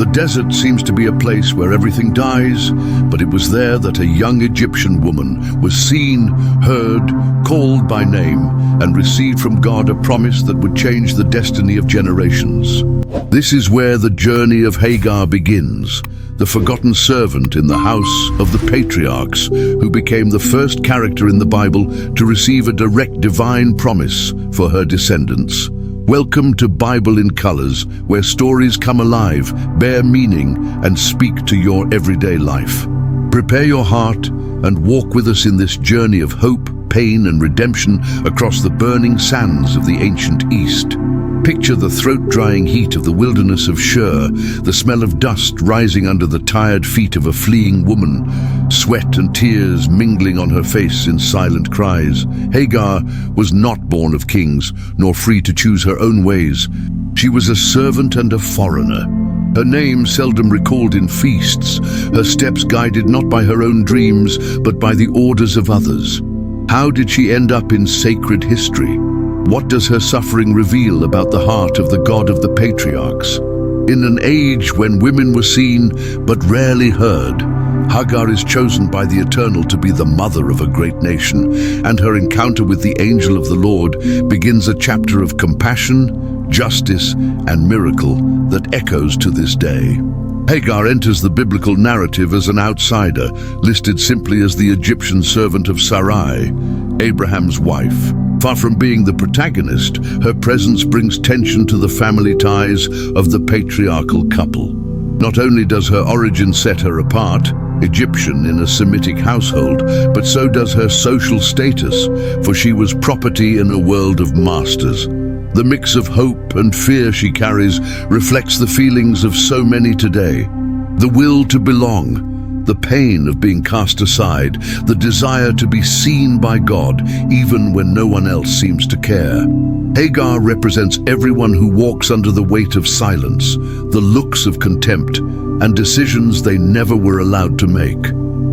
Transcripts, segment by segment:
The desert seems to be a place where everything dies, but it was there that a young Egyptian woman was seen, heard, called by name, and received from God a promise that would change the destiny of generations. This is where the journey of Hagar begins, the forgotten servant in the house of the patriarchs, who became the first character in the Bible to receive a direct divine promise for her descendants. Welcome to Bible in Colors, where stories come alive, bear meaning, and speak to your everyday life. Prepare your heart and walk with us in this journey of hope, pain, and redemption across the burning sands of the ancient East. Picture the throat-drying heat of the wilderness of Shur, the smell of dust rising under the tired feet of a fleeing woman, sweat and tears mingling on her face in silent cries. Hagar was not born of kings, nor free to choose her own ways. She was a servant and a foreigner. Her name seldom recalled in feasts, her steps guided not by her own dreams, but by the orders of others. How did she end up in sacred history? What does her suffering reveal about the heart of the God of the patriarchs? In an age when women were seen but rarely heard, Hagar is chosen by the Eternal to be the mother of a great nation, and her encounter with the angel of the Lord begins a chapter of compassion, justice, and miracle that echoes to this day. Hagar enters the biblical narrative as an outsider, listed simply as the Egyptian servant of Sarai, Abraham's wife. Far from being the protagonist, her presence brings tension to the family ties of the patriarchal couple. Not only does her origin set her apart, Egyptian in a Semitic household, but so does her social status, for she was property in a world of masters. The mix of hope and fear she carries reflects the feelings of so many today. The will to belong, the pain of being cast aside, the desire to be seen by God even when no one else seems to care. Hagar represents everyone who walks under the weight of silence, the looks of contempt, and decisions they never were allowed to make.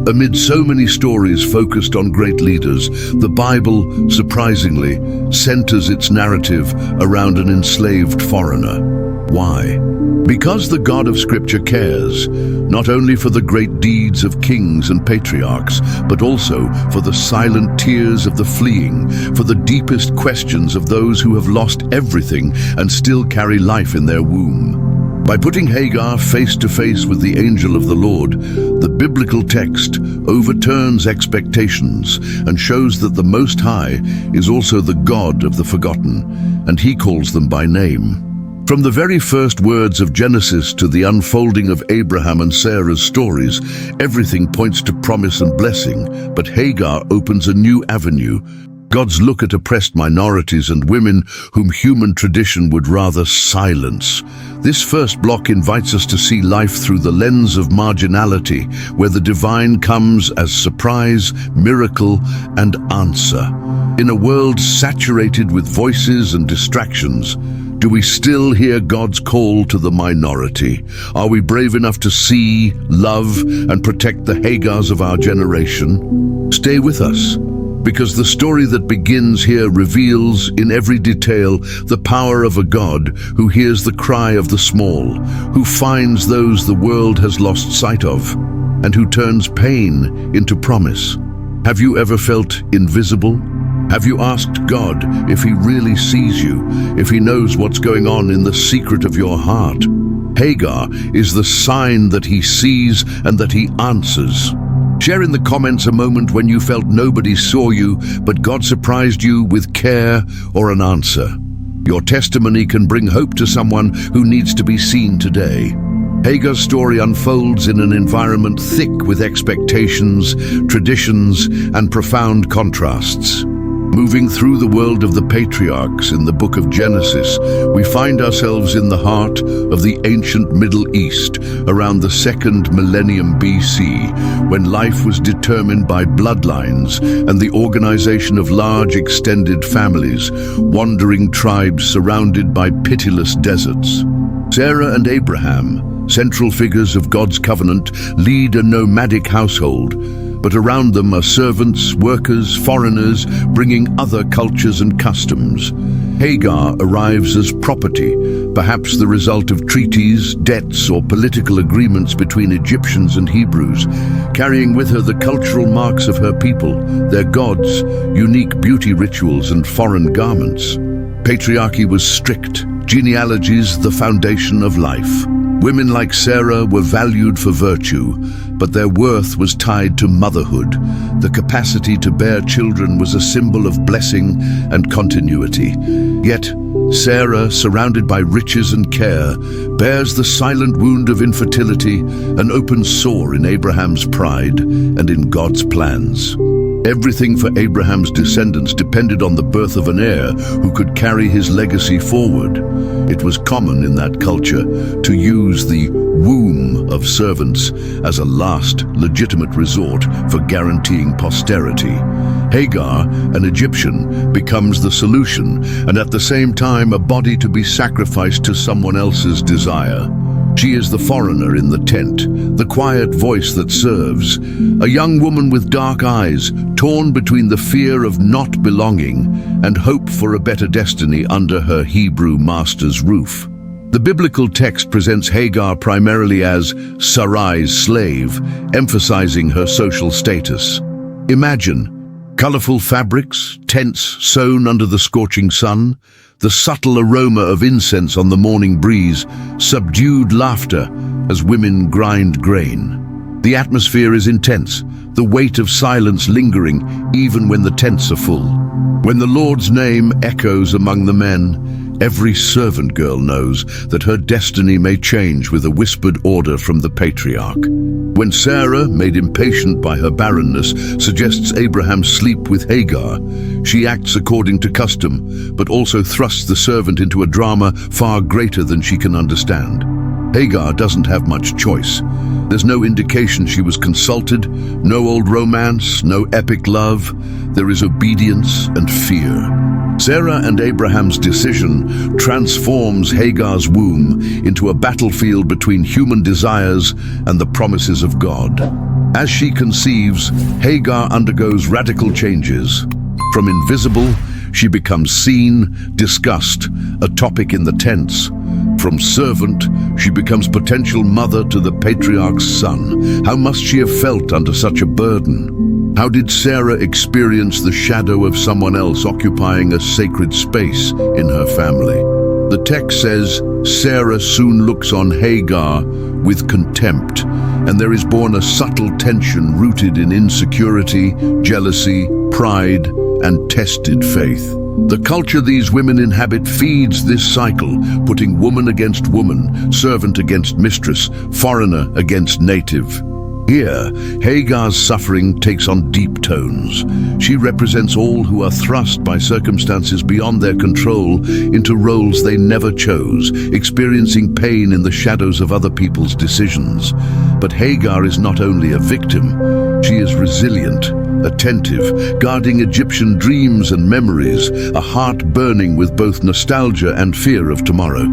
Amid so many stories focused on great leaders, the Bible, surprisingly, centers its narrative around an enslaved foreigner. Why? Because the God of Scripture cares, not only for the great deeds of kings and patriarchs, but also for the silent tears of the fleeing, for the deepest questions of those who have lost everything and still carry life in their womb. By putting Hagar face to face with the angel of the Lord, the biblical text overturns expectations and shows that the Most High is also the God of the forgotten, and He calls them by name. From the very first words of Genesis to the unfolding of Abraham and Sarah's stories, everything points to promise and blessing, but Hagar opens a new avenue. God's look at oppressed minorities and women whom human tradition would rather silence. This first block invites us to see life through the lens of marginality, where the divine comes as surprise, miracle, and answer. In a world saturated with voices and distractions, do we still hear God's call to the minority? Are we brave enough to see, love, and protect the Hagars of our generation? Stay with us, because the story that begins here reveals in every detail the power of a God who hears the cry of the small, who finds those the world has lost sight of, and who turns pain into promise. Have you ever felt invisible? Have you asked God if He really sees you, if He knows what's going on in the secret of your heart? Hagar is the sign that He sees and that He answers. Share in the comments a moment when you felt nobody saw you, but God surprised you with care or an answer. Your testimony can bring hope to someone who needs to be seen today. Hagar's story unfolds in an environment thick with expectations, traditions, and profound contrasts. Moving through the world of the patriarchs in the book of Genesis, we find ourselves in the heart of the ancient Middle East, around the 2nd millennium BC, when life was determined by bloodlines and the organization of large extended families, wandering tribes surrounded by pitiless deserts. Sarah and Abraham, central figures of God's covenant, lead a nomadic household, but around them are servants, workers, foreigners, bringing other cultures and customs. Hagar arrives as property, perhaps the result of treaties, debts, or political agreements between Egyptians and Hebrews, carrying with her the cultural marks of her people, their gods, unique beauty rituals, and foreign garments. Patriarchy was strict, genealogies the foundation of life. Women like Sarah were valued for virtue, but their worth was tied to motherhood. The capacity to bear children was a symbol of blessing and continuity. Yet, Sarah, surrounded by riches and care, bears the silent wound of infertility, an open sore in Abraham's pride and in God's plans. Everything for Abraham's descendants depended on the birth of an heir who could carry his legacy forward. It was common in that culture to use the womb of servants as a last legitimate resort for guaranteeing posterity. Hagar, an Egyptian, becomes the solution, and at the same time a body to be sacrificed to someone else's desire. She is the foreigner in the tent, the quiet voice that serves, a young woman with dark eyes, torn between the fear of not belonging and hope for a better destiny under her Hebrew master's roof. The biblical text presents Hagar primarily as Sarai's slave, emphasizing her social status. Imagine colorful fabrics, tents sewn under the scorching sun, the subtle aroma of incense on the morning breeze, subdued laughter as women grind grain. The atmosphere is intense, the weight of silence lingering even when the tents are full. When the Lord's name echoes among the men, every servant girl knows that her destiny may change with a whispered order from the patriarch. When Sarah, made impatient by her barrenness, suggests Abraham sleep with Hagar, she acts according to custom, but also thrusts the servant into a drama far greater than she can understand. Hagar doesn't have much choice. There's no indication she was consulted, no old romance, no epic love. There is obedience and fear. Sarah and Abraham's decision transforms Hagar's womb into a battlefield between human desires and the promises of God. As she conceives, Hagar undergoes radical changes. From invisible, she becomes seen, discussed, a topic in the tents. From servant, she becomes potential mother to the patriarch's son. How must she have felt under such a burden? How did Sarah experience the shadow of someone else occupying a sacred space in her family? The text says, Sarah soon looks on Hagar with contempt, and there is born a subtle tension rooted in insecurity, jealousy, pride, and tested faith. The culture these women inhabit feeds this cycle, putting woman against woman, servant against mistress, foreigner against native. Here, Hagar's suffering takes on deep tones. She represents all who are thrust by circumstances beyond their control into roles they never chose, experiencing pain in the shadows of other people's decisions. But Hagar is not only a victim, she is resilient, attentive, guarding Egyptian dreams and memories, a heart burning with both nostalgia and fear of tomorrow.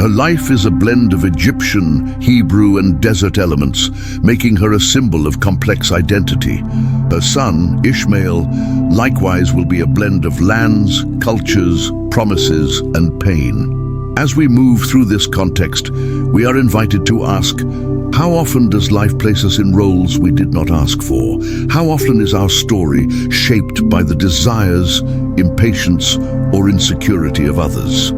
Her life is a blend of Egyptian, Hebrew, and desert elements, making her a symbol of complex identity. Her son, Ishmael, likewise will be a blend of lands, cultures, promises, and pain. As we move through this context, we are invited to ask, how often does life place us in roles we did not ask for? How often is our story shaped by the desires, impatience, or insecurity of others?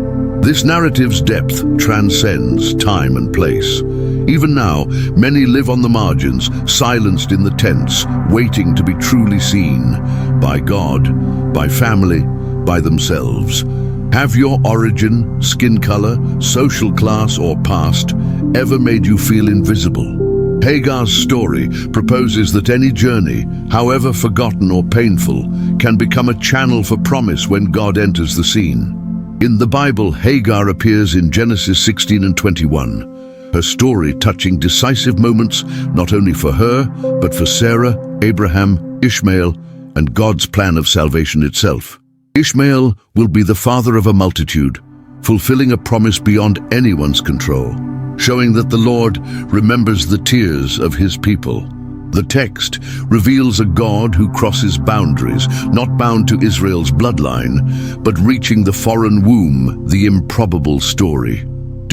This narrative's depth transcends time and place. Even now, many live on the margins, silenced in the tents, waiting to be truly seen by God, by family, by themselves. Have your origin, skin color, social class, or past ever made you feel invisible? Hagar's story proposes that any journey, however forgotten or painful, can become a channel for promise when God enters the scene. In the Bible, Hagar appears in Genesis 16 and 21. Her story touching decisive moments not only for her, but for Sarah, Abraham, Ishmael, and God's plan of salvation itself. Ishmael will be the father of a multitude, fulfilling a promise beyond anyone's control, showing that the Lord remembers the tears of his people. The text reveals a God who crosses boundaries, not bound to Israel's bloodline, but reaching the foreign womb, the improbable story.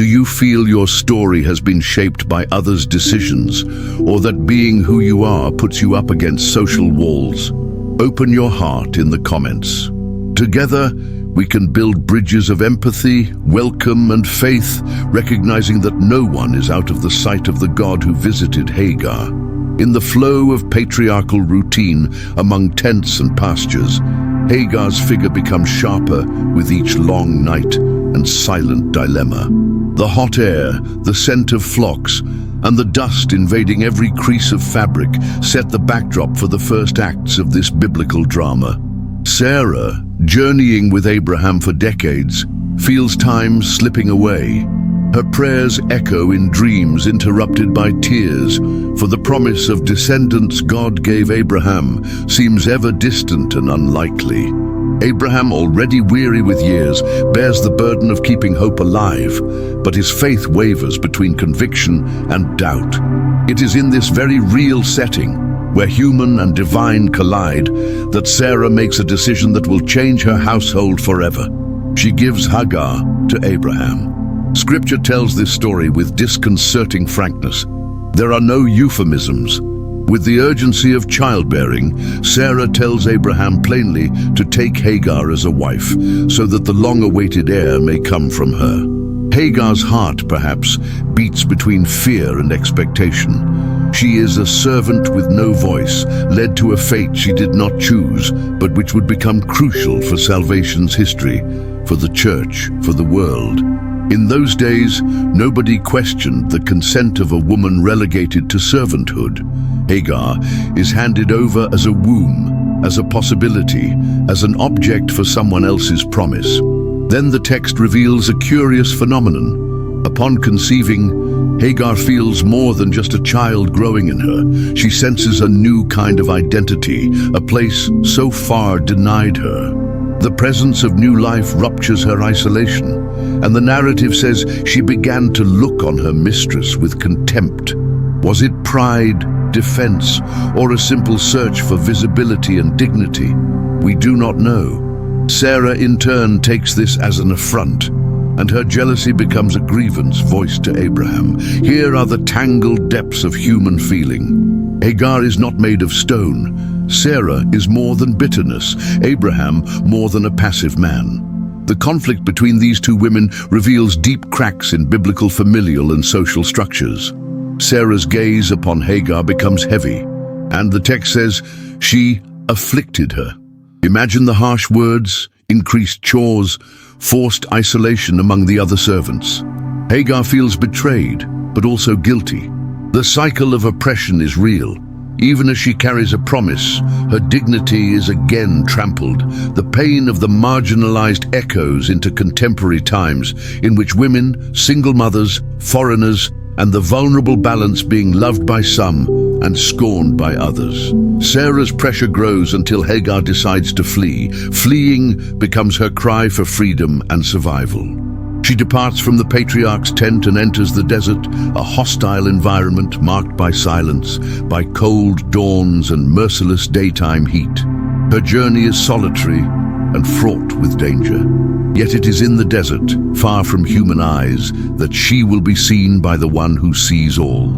Do you feel your story has been shaped by others' decisions, or that being who you are puts you up against social walls? Open your heart in the comments. Together, we can build bridges of empathy, welcome, and faith, recognizing that no one is out of the sight of the God who visited Hagar. In the flow of patriarchal routine among tents and pastures, Hagar's figure becomes sharper with each long night and silent dilemma. The hot air, the scent of flocks, and the dust invading every crease of fabric set the backdrop for the first acts of this biblical drama. Sarah, journeying with Abraham for decades, feels time slipping away. Her prayers echo in dreams interrupted by tears, for the promise of descendants God gave Abraham seems ever distant and unlikely. Abraham, already weary with years, bears the burden of keeping hope alive, but his faith wavers between conviction and doubt. It is in this very real setting, where human and divine collide, that Sarah makes a decision that will change her household forever. She gives Hagar to Abraham. Scripture tells this story with disconcerting frankness. There are no euphemisms. With the urgency of childbearing, Sarah tells Abraham plainly to take Hagar as a wife, so that the long-awaited heir may come from her. Hagar's heart, perhaps, beats between fear and expectation. She is a servant with no voice, led to a fate she did not choose, but which would become crucial for salvation's history, for the church, for the world. In those days, nobody questioned the consent of a woman relegated to servanthood. Hagar is handed over as a womb, as a possibility, as an object for someone else's promise. Then the text reveals a curious phenomenon. Upon conceiving, Hagar feels more than just a child growing in her. She senses a new kind of identity, a place so far denied her. The presence of new life ruptures her isolation, and the narrative says she began to look on her mistress with contempt. Was it pride, defense, or a simple search for visibility and dignity? We do not know. Sarah in turn takes this as an affront, and her jealousy becomes a grievance voiced to Abraham. Here are the tangled depths of human feeling. Hagar is not made of stone. Sarah is more than bitterness, Abraham more than a passive man. The conflict between these two women reveals deep cracks in biblical familial and social structures. Sarah's gaze upon Hagar becomes heavy, and the text says she afflicted her. Imagine the harsh words, increased chores, forced isolation among the other servants. Hagar feels betrayed, but also guilty. The cycle of oppression is real. Even as she carries a promise, her dignity is again trampled. The pain of the marginalized echoes into contemporary times in which women, single mothers, foreigners, and the vulnerable balance being loved by some and scorned by others. Sarah's pressure grows until Hagar decides to flee. Fleeing becomes her cry for freedom and survival. She departs from the patriarch's tent and enters the desert, a hostile environment marked by silence, by cold dawns and merciless daytime heat. Her journey is solitary and fraught with danger. Yet it is in the desert, far from human eyes, that she will be seen by the one who sees all.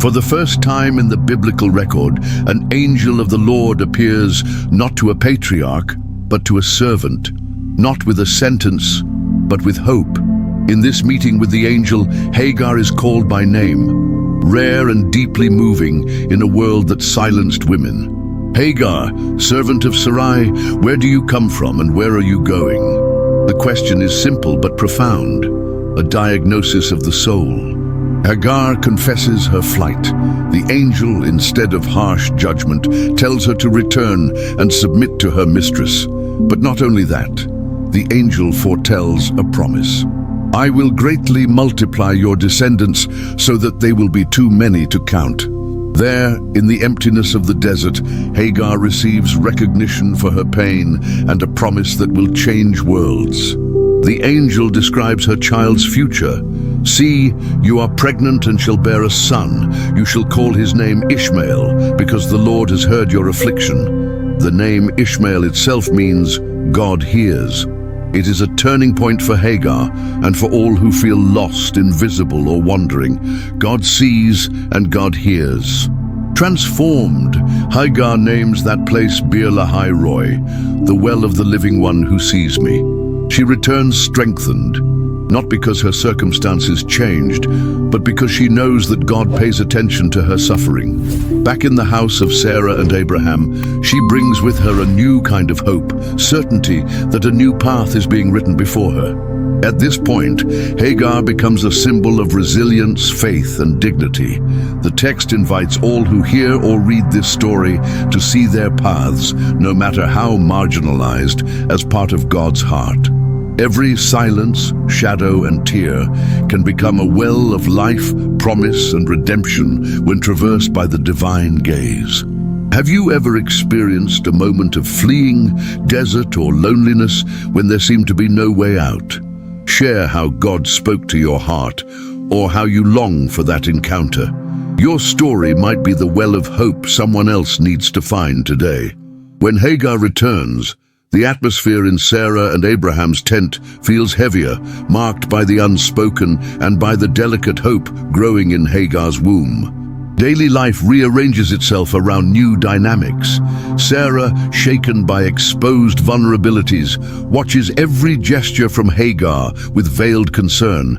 For the first time in the biblical record, an angel of the Lord appears not to a patriarch, but to a servant, not with a sentence, but with hope. In this meeting with the angel, Hagar is called by name, rare and deeply moving in a world that silenced women. Hagar, servant of Sarai, where do you come from and where are you going? The question is simple but profound, a diagnosis of the soul. Hagar confesses her flight. The angel, instead of harsh judgment, tells her to return and submit to her mistress. But not only that, the angel foretells a promise. I will greatly multiply your descendants so that they will be too many to count. There, in the emptiness of the desert, Hagar receives recognition for her pain and a promise that will change worlds. The angel describes her child's future. See, you are pregnant and shall bear a son. You shall call his name Ishmael, because the Lord has heard your affliction. The name Ishmael itself means God hears. It is a turning point for Hagar and for all who feel lost, invisible, or wandering. God sees and God hears. Transformed, Hagar names that place Bir Lahai Roi, the well of the living one who sees me. She returns strengthened, not because her circumstances changed, but because she knows that God pays attention to her suffering. Back in the house of Sarah and Abraham, she brings with her a new kind of hope, certainty that a new path is being written before her. At this point, Hagar becomes a symbol of resilience, faith, and dignity. The text invites all who hear or read this story to see their paths, no matter how marginalized, as part of God's heart. Every silence, shadow, and tear can become a well of life, promise, and redemption when traversed by the divine gaze. Have you ever experienced a moment of fleeing, desert, or loneliness when there seemed to be no way out? Share how God spoke to your heart, or how you long for that encounter. Your story might be the well of hope someone else needs to find today. When Hagar returns, the atmosphere in Sarah and Abraham's tent feels heavier, marked by the unspoken and by the delicate hope growing in Hagar's womb. Daily life rearranges itself around new dynamics. Sarah, shaken by exposed vulnerabilities, watches every gesture from Hagar with veiled concern,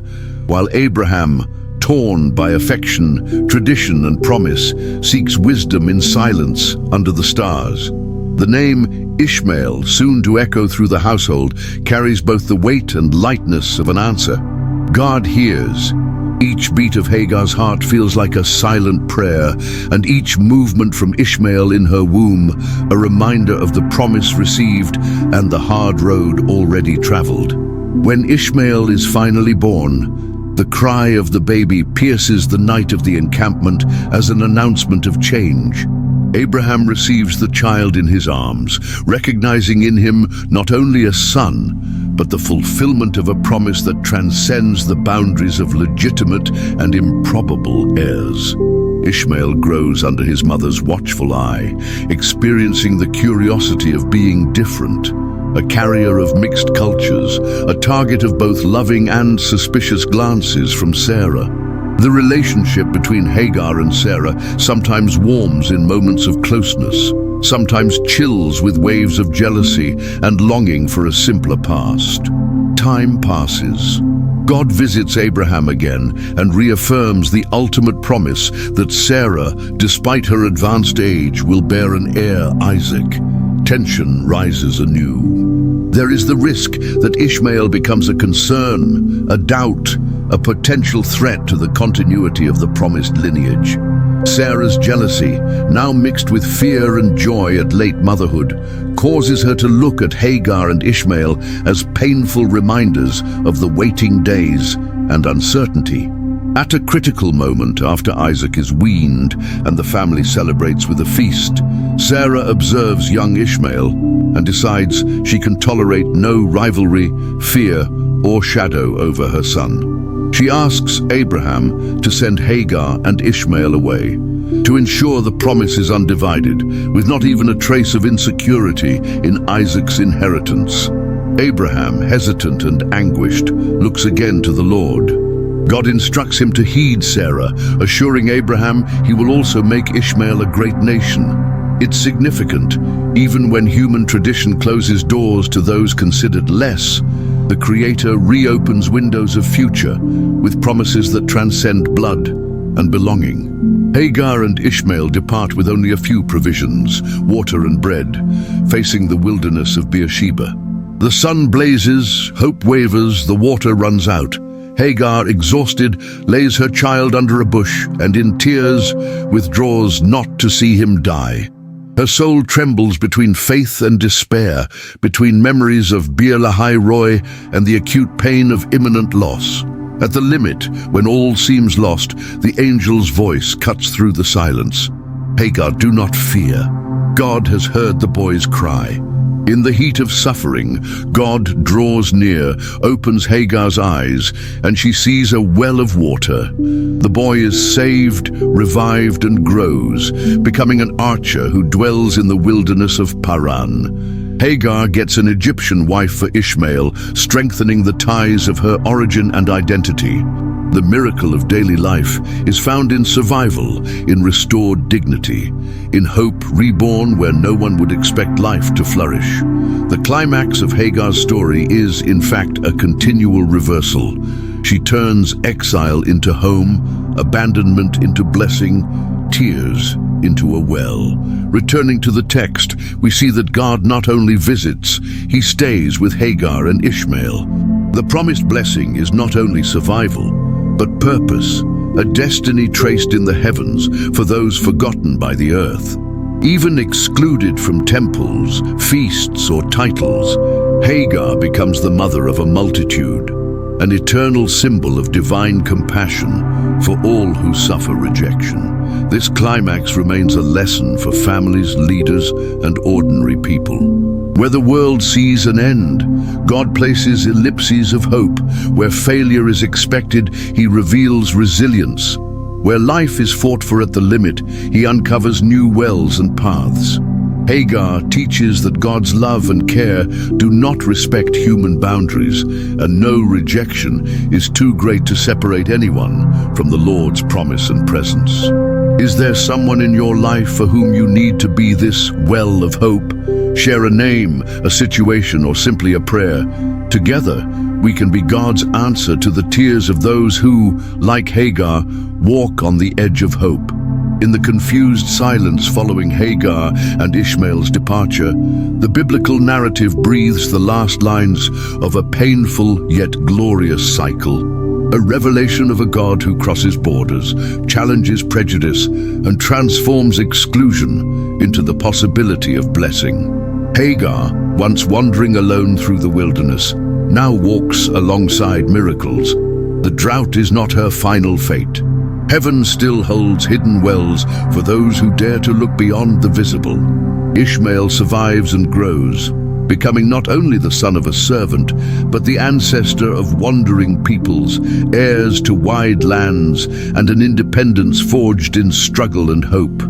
while Abraham, torn by affection, tradition, and promise, seeks wisdom in silence under the stars. The name Ishmael, soon to echo through the household, carries both the weight and lightness of an answer. God hears. Each beat of Hagar's heart feels like a silent prayer, and each movement from Ishmael in her womb a reminder of the promise received and the hard road already traveled. When Ishmael is finally born, the cry of the baby pierces the night of the encampment as an announcement of change. Abraham receives the child in his arms, recognizing in him not only a son, but the fulfillment of a promise that transcends the boundaries of legitimate and improbable heirs. Ishmael grows under his mother's watchful eye, experiencing the curiosity of being different, a carrier of mixed cultures, a target of both loving and suspicious glances from Sarah. The relationship between Hagar and Sarah sometimes warms in moments of closeness, sometimes chills with waves of jealousy and longing for a simpler past. Time passes. God visits Abraham again and reaffirms the ultimate promise that Sarah, despite her advanced age, will bear an heir, Isaac. Tension rises anew. There is the risk that Ishmael becomes a concern, a doubt, a potential threat to the continuity of the promised lineage. Sarah's jealousy, now mixed with fear and joy at late motherhood, causes her to look at Hagar and Ishmael as painful reminders of the waiting days and uncertainty. At a critical moment after Isaac is weaned and the family celebrates with a feast, Sarah observes young Ishmael and decides she can tolerate no rivalry, fear, or shadow over her son. She asks Abraham to send Hagar and Ishmael away, to ensure the promise is undivided, with not even a trace of insecurity in Isaac's inheritance. Abraham, hesitant and anguished, looks again to the Lord. God instructs him to heed Sarah, assuring Abraham he will also make Ishmael a great nation. It's significant, even when human tradition closes doors to those considered less, the Creator reopens windows of future with promises that transcend blood and belonging. Hagar and Ishmael depart with only a few provisions, water and bread, facing the wilderness of Beersheba. The sun blazes, hope wavers, the water runs out. Hagar, exhausted, lays her child under a bush and in tears withdraws not to see him die. Her soul trembles between faith and despair, between memories of Bir Lahai Roi and the acute pain of imminent loss. At the limit, when all seems lost, the angel's voice cuts through the silence. Hagar, do not fear. God has heard the boy's cry. In the heat of suffering, God draws near, opens Hagar's eyes, and she sees a well of water. The boy is saved, revived, and grows, becoming an archer who dwells in the wilderness of Paran. Hagar gets an Egyptian wife for Ishmael, strengthening the ties of her origin and identity. The miracle of daily life is found in survival, in restored dignity, in hope reborn where no one would expect life to flourish. The climax of Hagar's story is, in fact, a continual reversal. She turns exile into home, abandonment into blessing, tears into a well. Returning to the text, we see that God not only visits, he stays with Hagar and Ishmael. The promised blessing is not only survival, but purpose, a destiny traced in the heavens for those forgotten by the earth. Even excluded from temples, feasts, or titles, Hagar becomes the mother of a multitude, an eternal symbol of divine compassion for all who suffer rejection. This climax remains a lesson for families, leaders, and ordinary people. Where the world sees an end, God places ellipses of hope. Where failure is expected, he reveals resilience. Where life is fought for at the limit, he uncovers new wells and paths. Hagar teaches that God's love and care do not respect human boundaries, and no rejection is too great to separate anyone from the Lord's promise and presence. Is there someone in your life for whom you need to be this well of hope? Share a name, a situation, or simply a prayer. Together, we can be God's answer to the tears of those who, like Hagar, walk on the edge of hope. In the confused silence following Hagar and Ishmael's departure, the biblical narrative breathes the last lines of a painful yet glorious cycle. A revelation of a God who crosses borders, challenges prejudice, and transforms exclusion into the possibility of blessing. Hagar, once wandering alone through the wilderness, now walks alongside miracles. The drought is not her final fate. Heaven still holds hidden wells for those who dare to look beyond the visible. Ishmael survives and grows, becoming not only the son of a servant, but the ancestor of wandering peoples, heirs to wide lands, and an independence forged in struggle and hope.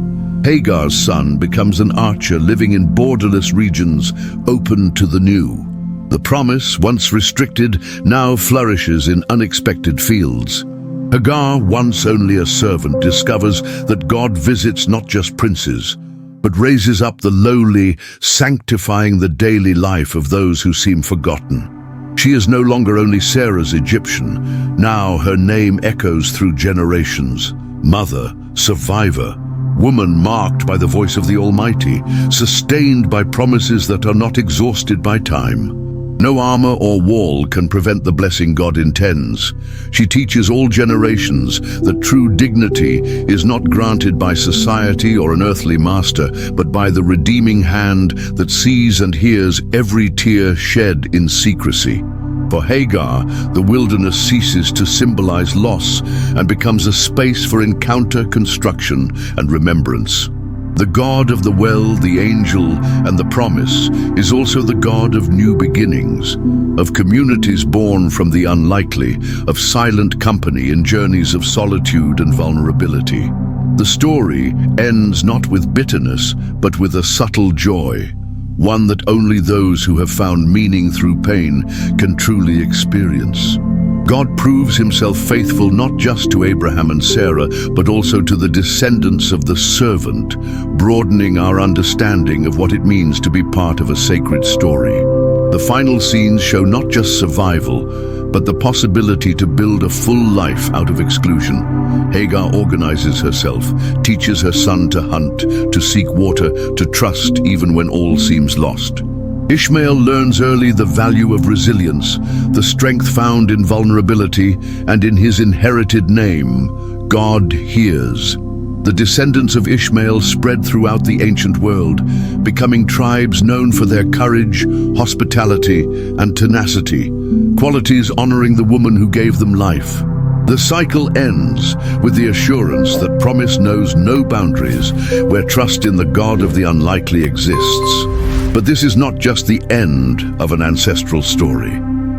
Hagar's son becomes an archer living in borderless regions, open to the new. The promise, once restricted, now flourishes in unexpected fields. Hagar, once only a servant, discovers that God visits not just princes, but raises up the lowly, sanctifying the daily life of those who seem forgotten. She is no longer only Sarah's Egyptian. Now her name echoes through generations. Mother, survivor, woman marked by the voice of the Almighty, sustained by promises that are not exhausted by time. No armor or wall can prevent the blessing God intends. She teaches all generations that true dignity is not granted by society or an earthly master, but by the redeeming hand that sees and hears every tear shed in secrecy. For Hagar, the wilderness ceases to symbolize loss and becomes a space for encounter, construction, and remembrance. The God of the well, the angel, and the promise is also the God of new beginnings, of communities born from the unlikely, of silent company in journeys of solitude and vulnerability. The story ends not with bitterness, but with a subtle joy, one that only those who have found meaning through pain can truly experience. God proves himself faithful not just to Abraham and Sarah, but also to the descendants of the servant, broadening our understanding of what it means to be part of a sacred story. The final scenes show not just survival, but the possibility to build a full life out of exclusion. Hagar organizes herself, teaches her son to hunt, to seek water, to trust even when all seems lost. Ishmael learns early the value of resilience, the strength found in vulnerability, and in his inherited name, God hears. The descendants of Ishmael spread throughout the ancient world, becoming tribes known for their courage, hospitality, and tenacity, qualities honoring the woman who gave them life. The cycle ends with the assurance that promise knows no boundaries, where trust in the God of the unlikely exists. But this is not just the end of an ancestral story.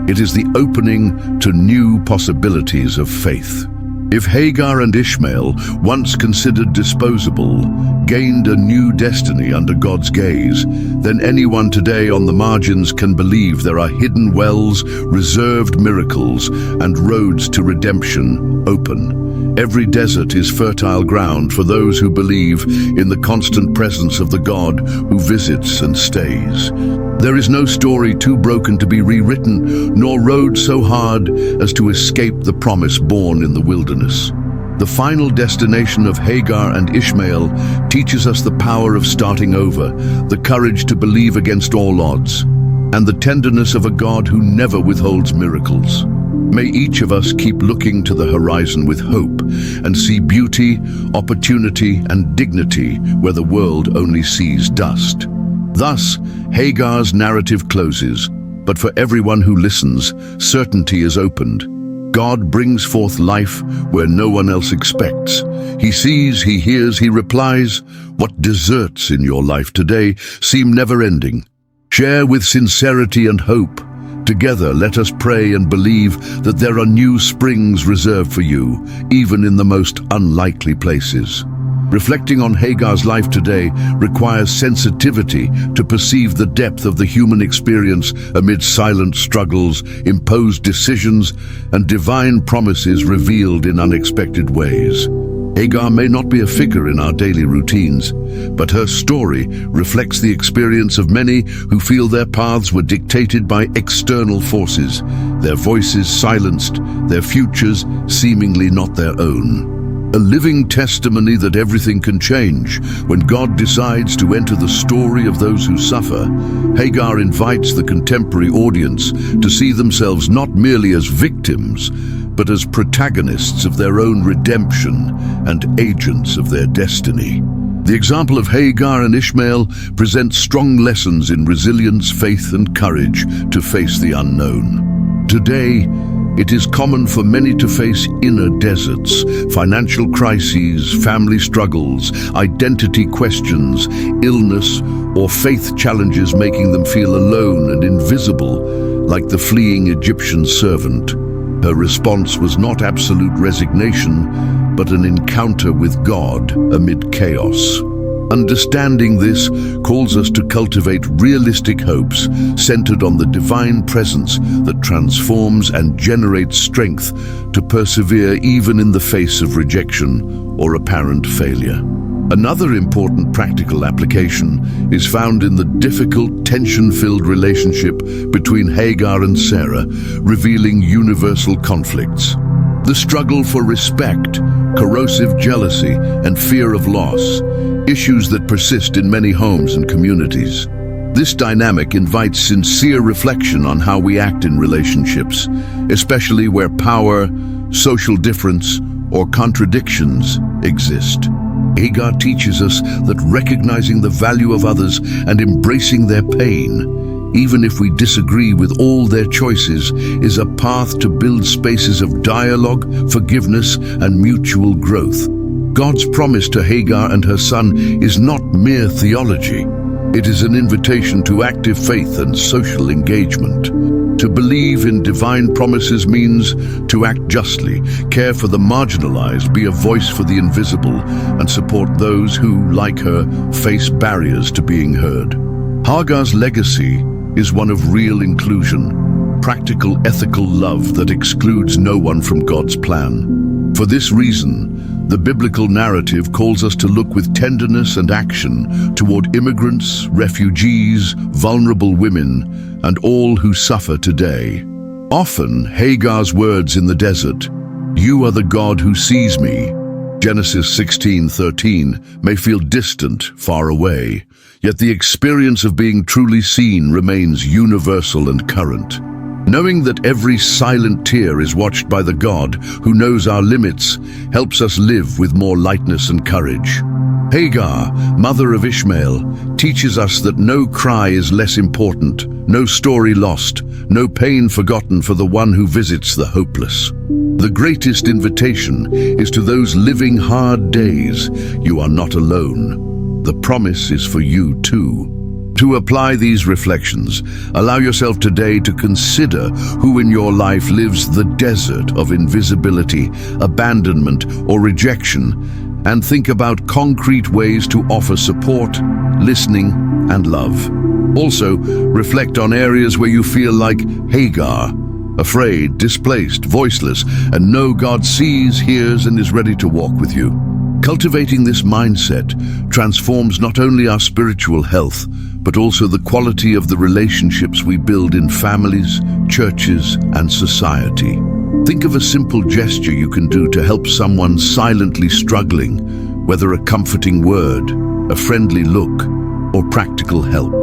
It is the opening to new possibilities of faith. If Hagar and Ishmael, once considered disposable, gained a new destiny under God's gaze, then anyone today on the margins can believe there are hidden wells, reserved miracles, and roads to redemption open. Every desert is fertile ground for those who believe in the constant presence of the God who visits and stays. There is no story too broken to be rewritten, nor road so hard as to escape the promise born in the wilderness. The final destination of Hagar and Ishmael teaches us the power of starting over, the courage to believe against all odds, and the tenderness of a God who never withholds miracles. May each of us keep looking to the horizon with hope and see beauty, opportunity, and dignity where the world only sees dust. Thus, Hagar's narrative closes, but for everyone who listens, certainty is opened. God brings forth life where no one else expects. He sees, he hears, he replies. What deserts in your life today seem never-ending? Share with sincerity and hope. Together, let us pray and believe that there are new springs reserved for you, even in the most unlikely places. Reflecting on Hagar's life today requires sensitivity to perceive the depth of the human experience amid silent struggles, imposed decisions, and divine promises revealed in unexpected ways. Hagar may not be a figure in our daily routines, but her story reflects the experience of many who feel their paths were dictated by external forces, their voices silenced, their futures seemingly not their own. A living testimony that everything can change when God decides to enter the story of those who suffer. Hagar invites the contemporary audience to see themselves not merely as victims, but as protagonists of their own redemption and agents of their destiny. The example of Hagar and Ishmael presents strong lessons in resilience, faith, and courage to face the unknown. Today, it is common for many to face inner deserts, financial crises, family struggles, identity questions, illness, or faith challenges, making them feel alone and invisible, like the fleeing Egyptian servant. Her response was not absolute resignation, but an encounter with God amid chaos. Understanding this calls us to cultivate realistic hopes centered on the divine presence that transforms and generates strength to persevere even in the face of rejection or apparent failure. Another important practical application is found in the difficult, tension-filled relationship between Hagar and Sarah, revealing universal conflicts. The struggle for respect, corrosive jealousy, and fear of loss, issues that persist in many homes and communities. This dynamic invites sincere reflection on how we act in relationships, especially where power, social difference, or contradictions exist. Hagar teaches us that recognizing the value of others and embracing their pain, even if we disagree with all their choices, is a path to build spaces of dialogue, forgiveness, and mutual growth. God's promise to Hagar and her son is not mere theology. It is an invitation to active faith and social engagement. To believe in divine promises means to act justly, care for the marginalized, be a voice for the invisible, and support those who, like her, face barriers to being heard. Hagar's legacy is one of real inclusion, practical ethical love that excludes no one from God's plan. For this reason, the biblical narrative calls us to look with tenderness and action toward immigrants, refugees, vulnerable women, and all who suffer today. Often, Hagar's words in the desert, "You are the God who sees me," Genesis 16:13, may feel distant, far away, yet the experience of being truly seen remains universal and current. Knowing that every silent tear is watched by the God who knows our limits helps us live with more lightness and courage. Hagar, mother of Ishmael, teaches us that no cry is less important, no story lost, no pain forgotten for the one who visits the hopeless. The greatest invitation is to those living hard days. You are not alone. The promise is for you too. To apply these reflections, allow yourself today to consider who in your life lives the desert of invisibility, abandonment, or rejection, and think about concrete ways to offer support, listening, and love. Also, reflect on areas where you feel like Hagar, afraid, displaced, voiceless, and know God sees, hears, and is ready to walk with you. Cultivating this mindset transforms not only our spiritual health, but also the quality of the relationships we build in families, churches, and society. Think of a simple gesture you can do to help someone silently struggling, whether a comforting word, a friendly look, or practical help.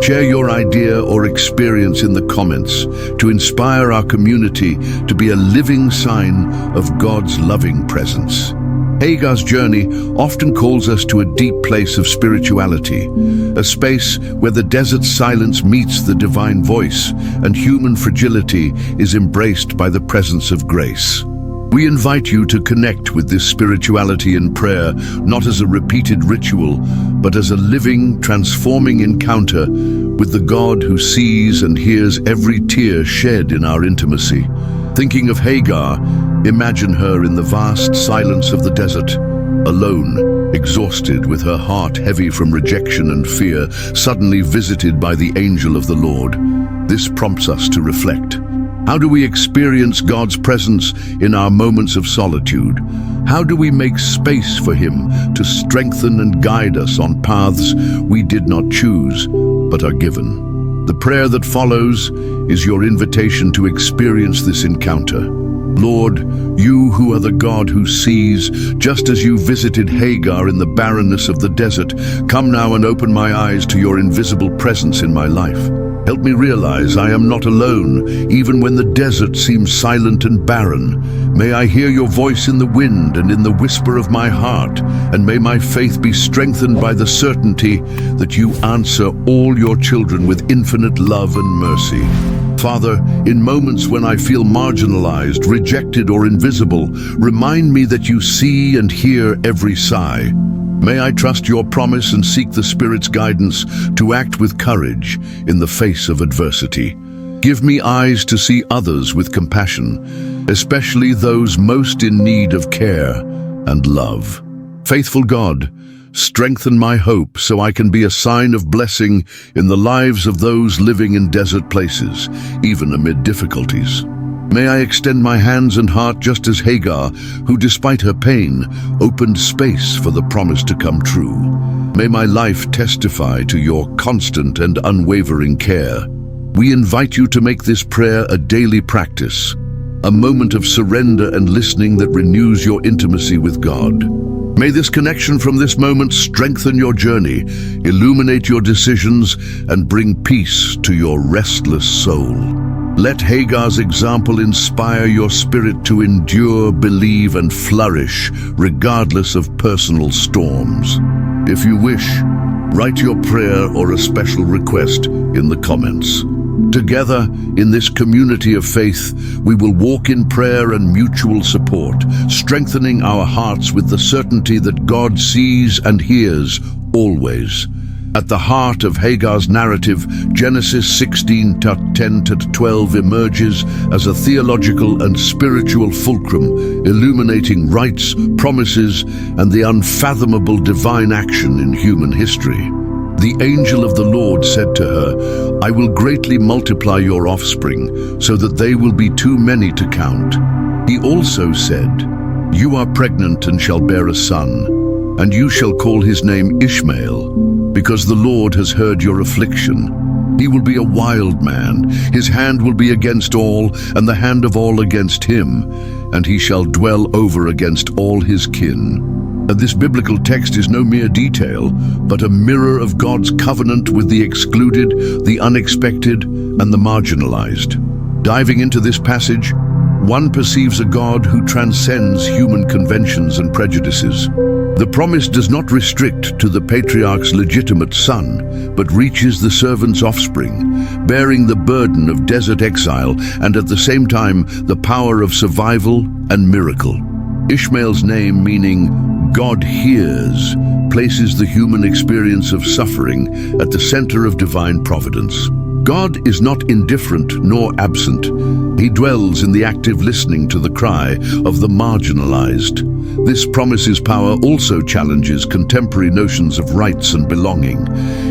Share your idea or experience in the comments to inspire our community to be a living sign of God's loving presence. Hagar's journey often calls us to a deep place of spirituality, a space where the desert's silence meets the divine voice and human fragility is embraced by the presence of grace. We invite you to connect with this spirituality in prayer, not as a repeated ritual, but as a living, transforming encounter with the God who sees and hears every tear shed in our intimacy. Thinking of Hagar, imagine her in the vast silence of the desert, alone, exhausted, with her heart heavy from rejection and fear, suddenly visited by the angel of the Lord. This prompts us to reflect. How do we experience God's presence in our moments of solitude? How do we make space for Him to strengthen and guide us on paths we did not choose, but are given? The prayer that follows is your invitation to experience this encounter. Lord, you who are the God who sees, just as you visited Hagar in the barrenness of the desert, come now and open my eyes to your invisible presence in my life. Help me realize I am not alone, even when the desert seems silent and barren. May I hear your voice in the wind and in the whisper of my heart, and may my faith be strengthened by the certainty that you answer all your children with infinite love and mercy. Father, in moments when I feel marginalized, rejected, or invisible, remind me that you see and hear every sigh. May I trust your promise and seek the Spirit's guidance to act with courage in the face of adversity. Give me eyes to see others with compassion, especially those most in need of care and love. Faithful God, strengthen my hope so I can be a sign of blessing in the lives of those living in desert places, even amid difficulties. May I extend my hands and heart just as Hagar, who despite her pain, opened space for the promise to come true. May my life testify to your constant and unwavering care. We invite you to make this prayer a daily practice, a moment of surrender and listening that renews your intimacy with God. May this connection from this moment strengthen your journey, illuminate your decisions, and bring peace to your restless soul. Let Hagar's example inspire your spirit to endure, believe, and flourish, regardless of personal storms. If you wish, write your prayer or a special request in the comments. Together, in this community of faith, we will walk in prayer and mutual support, strengthening our hearts with the certainty that God sees and hears always. At the heart of Hagar's narrative, Genesis 16:10-12 emerges as a theological and spiritual fulcrum, illuminating rights, promises, and the unfathomable divine action in human history. The angel of the Lord said to her, "I will greatly multiply your offspring, so that they will be too many to count." He also said, "You are pregnant and shall bear a son, and you shall call his name Ishmael, because the Lord has heard your affliction. He will be a wild man, his hand will be against all, and the hand of all against him, and he shall dwell over against all his kin." This biblical text is no mere detail, but a mirror of God's covenant with the excluded, the unexpected, and the marginalized. Diving into this passage, one perceives a God who transcends human conventions and prejudices. The promise does not restrict to the patriarch's legitimate son, but reaches the servant's offspring, bearing the burden of desert exile and at the same time the power of survival and miracle. Ishmael's name, meaning God hears, places the human experience of suffering at the center of divine providence. God is not indifferent nor absent. He dwells in the active listening to the cry of the marginalized. This promises power also challenges contemporary notions of rights and belonging.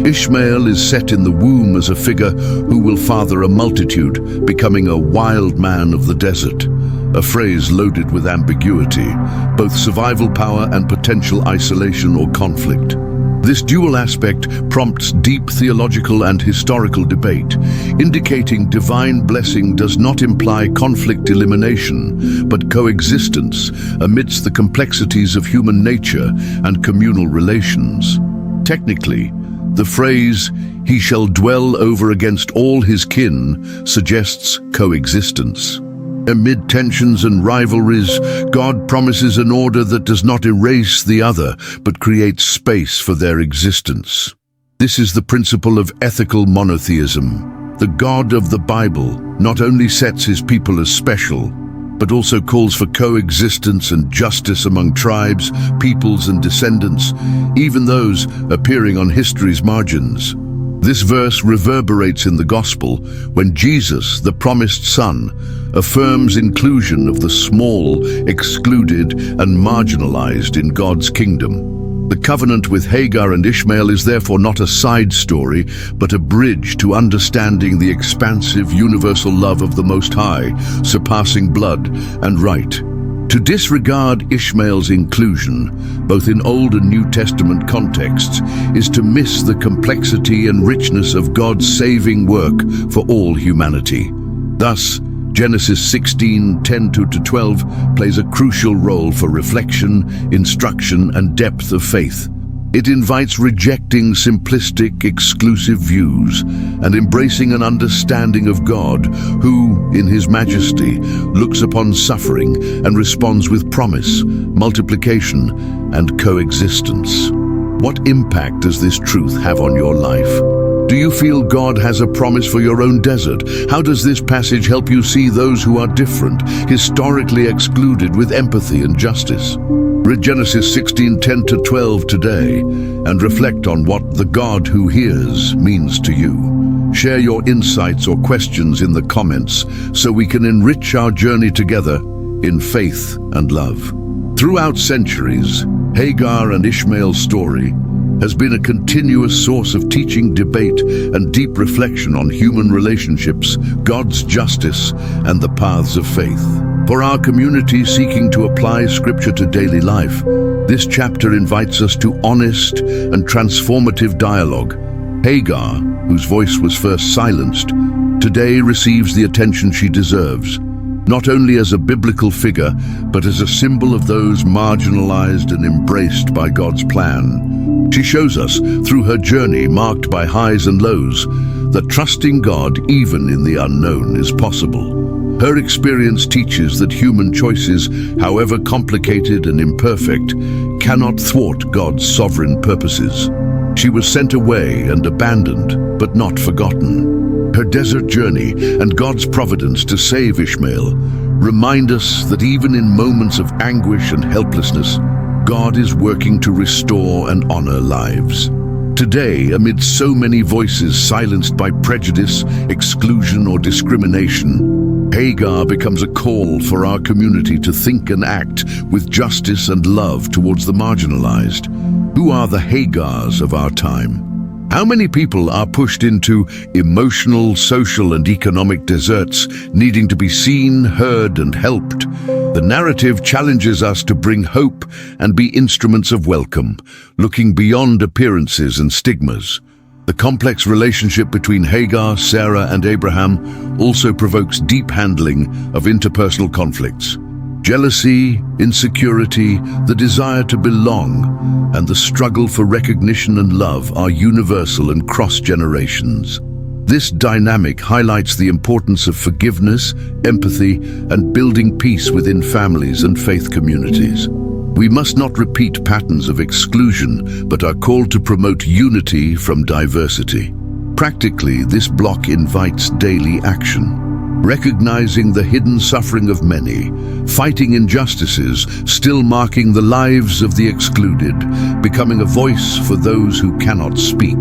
Ishmael is set in the womb as a figure who will father a multitude, becoming a wild man of the desert. A phrase loaded with ambiguity, both survival power and potential isolation or conflict. This dual aspect prompts deep theological and historical debate, indicating divine blessing does not imply conflict elimination, but coexistence amidst the complexities of human nature and communal relations. Technically, the phrase, "he shall dwell over against all his kin," suggests coexistence. Amid tensions and rivalries, God promises an order that does not erase the other, but creates space for their existence. This is the principle of ethical monotheism. The God of the Bible not only sets his people as special, but also calls for coexistence and justice among tribes, peoples, and descendants, even those appearing on history's margins. This verse reverberates in the gospel when Jesus, the promised Son, affirms inclusion of the small, excluded, and marginalized in God's kingdom. The covenant with Hagar and Ishmael is therefore not a side story, but a bridge to understanding the expansive, universal love of the Most High, surpassing blood and right. To disregard Ishmael's inclusion, both in Old and New Testament contexts, is to miss the complexity and richness of God's saving work for all humanity. Thus, Genesis 16:10-12 plays a crucial role for reflection, instruction, and depth of faith. It invites rejecting simplistic, exclusive views and embracing an understanding of God who, in his majesty, looks upon suffering and responds with promise, multiplication, and coexistence. What impact does this truth have on your life? Do you feel God has a promise for your own desert? How does this passage help you see those who are different, historically excluded, with empathy and justice? Read Genesis 16:10-12 today and reflect on what the God who hears means to you. Share your insights or questions in the comments so we can enrich our journey together in faith and love. Throughout centuries, Hagar and Ishmael's story has been a continuous source of teaching, debate, and deep reflection on human relationships, God's justice, and the paths of faith. For our community seeking to apply Scripture to daily life, this chapter invites us to honest and transformative dialogue. Hagar, whose voice was first silenced, today receives the attention she deserves, not only as a biblical figure, but as a symbol of those marginalized and embraced by God's plan. She shows us, through her journey marked by highs and lows, that trusting God even in the unknown is possible. Her experience teaches that human choices, however complicated and imperfect, cannot thwart God's sovereign purposes. She was sent away and abandoned, but not forgotten. Her desert journey and God's providence to save Ishmael remind us that even in moments of anguish and helplessness, God is working to restore and honor lives. Today, amid so many voices silenced by prejudice, exclusion, or discrimination, Hagar becomes a call for our community to think and act with justice and love towards the marginalized. Who are the Hagars of our time? How many people are pushed into emotional, social, and economic deserts, needing to be seen, heard, and helped? The narrative challenges us to bring hope and be instruments of welcome, looking beyond appearances and stigmas. The complex relationship between Hagar, Sarah, and Abraham also provokes deep handling of interpersonal conflicts. Jealousy, insecurity, the desire to belong, and the struggle for recognition and love are universal and cross generations. This dynamic highlights the importance of forgiveness, empathy, and building peace within families and faith communities. We must not repeat patterns of exclusion, but are called to promote unity from diversity. Practically, this block invites daily action. recognizing the hidden suffering of many, fighting injustices, still marking the lives of the excluded, becoming a voice for those who cannot speak.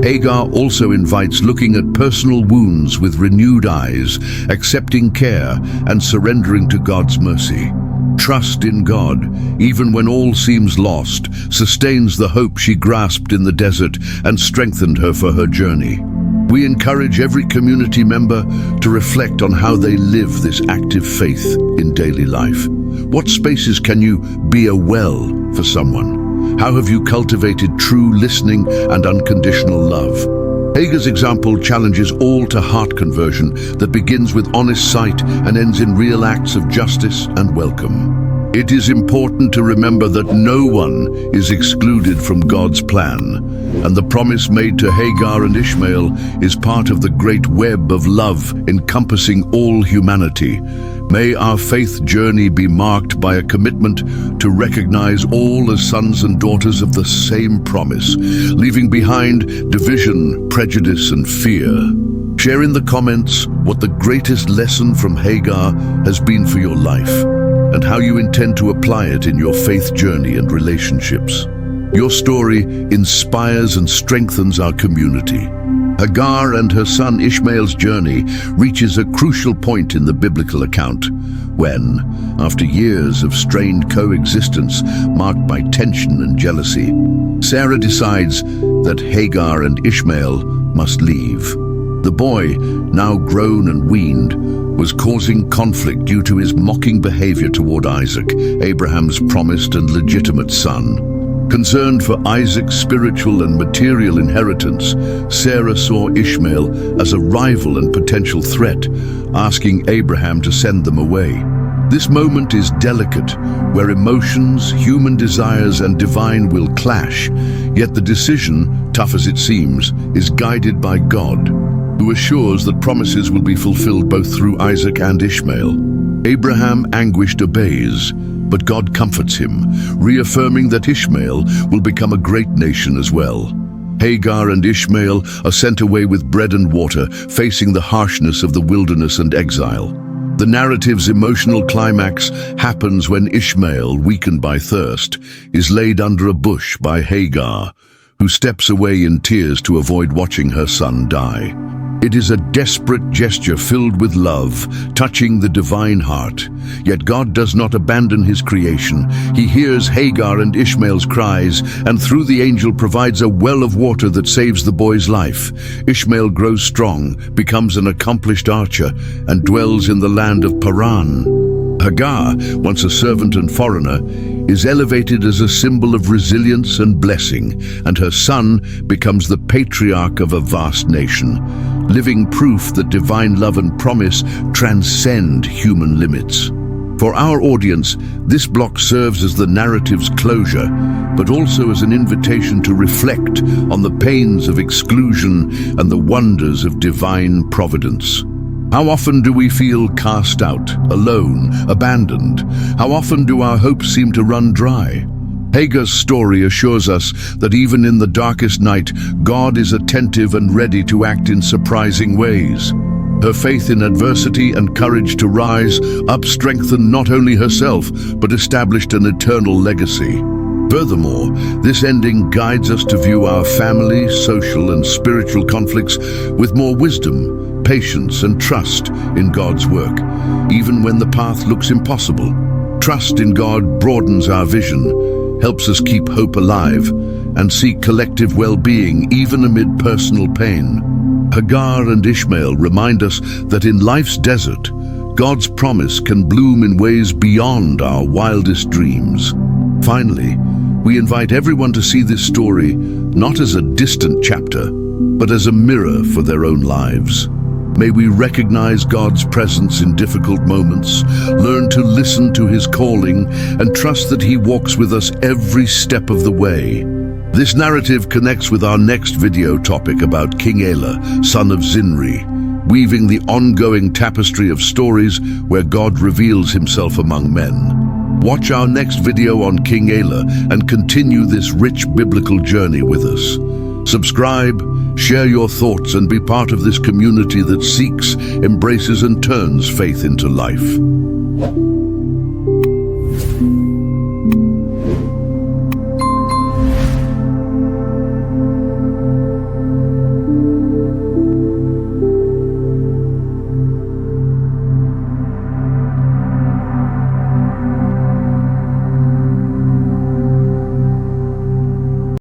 Hagar also invites looking at personal wounds with renewed eyes, accepting care and surrendering to God's mercy. Trust in God, even when all seems lost, sustains the hope she grasped in the desert and strengthened her for her journey. We encourage every community member to reflect on how they live this active faith in daily life. What spaces can you be a well for someone? How have you cultivated true listening and unconditional love? Hagar's example challenges all to heart conversion that begins with honest sight and ends in real acts of justice and welcome. It is important to remember that no one is excluded from God's plan, and the promise made to Hagar and Ishmael is part of the great web of love encompassing all humanity. May our faith journey be marked by a commitment to recognize all as sons and daughters of the same promise, leaving behind division, prejudice, and fear. Share in the comments what the greatest lesson from Hagar has been for your life, and how you intend to apply it in your faith journey and relationships. Your story inspires and strengthens our community. Hagar and her son Ishmael's journey reaches a crucial point in the biblical account, when, after years of strained coexistence marked by tension and jealousy, Sarah decides that Hagar and Ishmael must leave. The boy, now grown and weaned, was causing conflict due to his mocking behavior toward Isaac, Abraham's promised and legitimate son. Concerned for Isaac's spiritual and material inheritance, Sarah saw Ishmael as a rival and potential threat, asking Abraham to send them away. This moment is delicate, where emotions, human desires, and divine will clash, yet the decision, tough as it seems, is guided by God, who assures that promises will be fulfilled both through Isaac and Ishmael. Abraham, anguished, obeys, but God comforts him, reaffirming that Ishmael will become a great nation as well. Hagar and Ishmael are sent away with bread and water, facing the harshness of the wilderness and exile. The narrative's emotional climax happens when Ishmael, weakened by thirst, is laid under a bush by Hagar, who steps away in tears to avoid watching her son die. It is a desperate gesture filled with love, touching the divine heart. Yet God does not abandon his creation. He hears Hagar and Ishmael's cries, and through the angel provides a well of water that saves the boy's life. Ishmael grows strong, becomes an accomplished archer, and dwells in the land of Paran. Hagar, once a servant and foreigner, is elevated as a symbol of resilience and blessing, and her son becomes the patriarch of a vast nation, living proof that divine love and promise transcend human limits. For our audience, this block serves as the narrative's closure, but also as an invitation to reflect on the pains of exclusion and the wonders of divine providence. How often do we feel cast out, alone, abandoned? How often do our hopes seem to run dry? Hagar's story assures us that even in the darkest night, God is attentive and ready to act in surprising ways. Her faith in adversity and courage to rise up strengthened not only herself, but established an eternal legacy. Furthermore, this ending guides us to view our family, social, and spiritual conflicts with more wisdom, patience, and trust in God's work, even when the path looks impossible. Trust in God broadens our vision, helps us keep hope alive, and seek collective well-being even amid personal pain. Hagar and Ishmael remind us that in life's desert, God's promise can bloom in ways beyond our wildest dreams. Finally, we invite everyone to see this story not as a distant chapter, but as a mirror for their own lives. May we recognize God's presence in difficult moments, learn to listen to his calling, and trust that he walks with us every step of the way. This narrative connects with our next video topic about King Elah, son of Zinri, weaving the ongoing tapestry of stories where God reveals himself among men. Watch our next video on King Elah and continue this rich biblical journey with us. Subscribe, share your thoughts, and be part of this community that seeks, embraces, and turns faith into life.